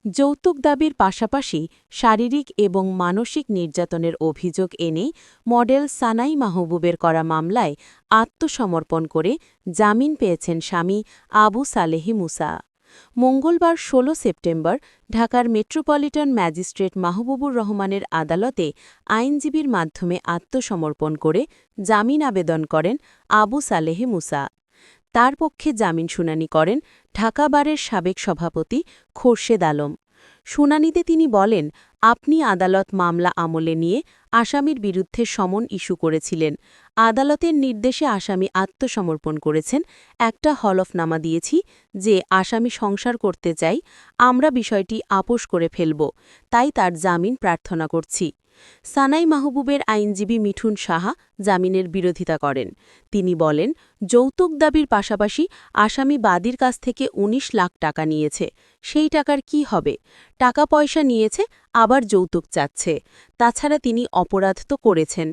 যৌতুক দাবির পাশাপাশি শারীরিক এবং মানসিক নির্যাতনের অভিযোগ এনে মডেল সানাই মাহবুবের করা মামলায় আত্মসমর্পণ করে জামিন পেয়েছেন স্বামী আবু সালেহি মুসা। মঙ্গলবার ১৬ সেপ্টেম্বর ঢাকার মেট্রোপলিটন ম্যাজিস্ট্রেট মাহবুবুর রহমানের আদালতে আইনজীবীর মাধ্যমে আত্মসমর্পণ করে জামিন আবেদন করেন আবু সালেহে মুসা। তার পক্ষে জামিন শুনানি করেন ঢাকা বারের সাবেক সভাপতি খোরশেদ আলম। শুনানিতে তিনি বলেন, আপনি আদালত মামলা আমলে নিয়ে আসামির বিরুদ্ধে সমন ইস্যু করেছিলেন। আদালতের নির্দেশে আসামি আত্মসমর্পণ করেছেন। একটা হলফনামা দিয়েছি যে আসামি সংসার করতে চাই, আমরা বিষয়টি আপোস করে ফেলব, তাই তার জামিন প্রার্থনা করছি। সানাই মাহবুবের আইনজীবী মিঠুন সাহা জামিনের বিরোধিতা করেন। তিনি বলেন, যৌতুক দাবির পাশাপাশি আসামি বাদীর কাছ থেকে ১৯ লাখ টাকা নিয়েছে। সেই টাকার কি হবে? টাকা পয়সা নিয়েছে, আবার যৌতুক চাচ্ছে। তাছাড়া তিনি অপরাধ তো করেছেন।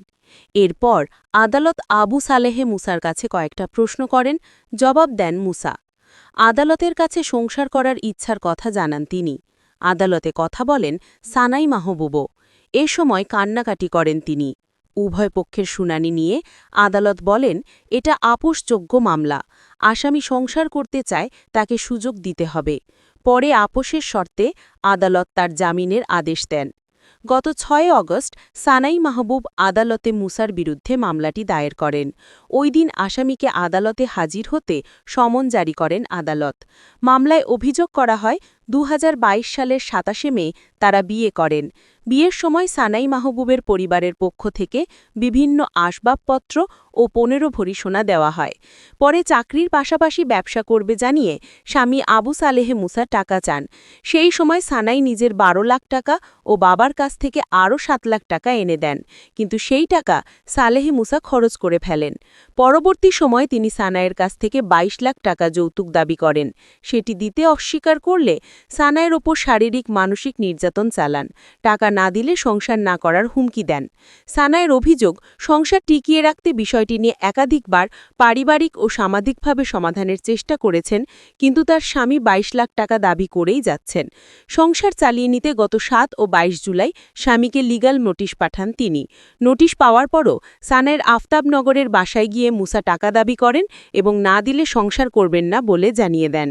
এরপর আদালত আবু সালেহে মুসার কাছে কয়েকটা প্রশ্ন করেন। জবাব দেন মুসা। আদালতের কাছে সংসার করার ইচ্ছার কথা জানান তিনি। আদালতে কথা বলেন সানাই মাহবুবও। এ সময় কান্নাকাটি করেন তিনি। উভয় পক্ষের শুনানি নিয়ে আদালত বলেন, এটা আপোষযোগ্য মামলা। আসামি সংসার করতে চায়, তাকে সুযোগ দিতে হবে। পরে আপোষের শর্তে আদালত তার জামিনের আদেশ দেন। গত ৬ অগস্ট সানাই মাহবুব আদালতে মুসার বিরুদ্ধে মামলাটি দায়ের করেন। ওই দিন আসামিকে আদালতে হাজির হতে সমন জারি করেন আদালত। মামলায় অভিযোগ করা হয় ২০২২ সালের ২৭শে মে তারা বিয়ে করেন। বিয়ের সময় সানাই মাহবুবের পরিবারের পক্ষ থেকে বিভিন্ন আসবাবপত্র ও ১৫ ভরি সোনা দেওয়া হয়। পরে চাকরির পাশাপাশি ব্যবসা করবে জানিয়ে স্বামী আবু সালেহে মুসা টাকা চান। সেই সময় সানাই নিজের ১২ লাখ টাকা ও বাবার কাছ থেকে আরও ৭ লাখ টাকা এনে দেন, কিন্তু সেই টাকা সালেহে মুসা খরচ করে ফেলেন। পরবর্তী সময় তিনি সানাইয়ের কাছ থেকে ২২ লাখ টাকা যৌতুক দাবি করেন। সেটি দিতে অস্বীকার করলে সানাইয়ের ওপর শারীরিক মানসিক নির্যাতন চালান। টাকা না দিলে সংসার না করার হুমকি দেন। সানাইয়ের অভিযোগ, সংসার টিকিয়ে রাখতে বিষয়টি নিয়ে একাধিকবার পারিবারিক ও সামাজিকভাবে সমাধানের চেষ্টা করেছেন, কিন্তু তার স্বামী ২২ লাখ টাকা দাবি করেই যাচ্ছেন। সংসার চালিয়ে নিতে গত ৭ ও ২২ জুলাই স্বামীকে লিগ্যাল নোটিশ পাঠান তিনি। নোটিশ পাওয়ার পরও সানাইয়ের আফতাবনগরের বাসায় গিয়ে মুসা টাকা দাবি করেন এবং না দিলে সংসার করবেন না বলে জানিয়ে দেন।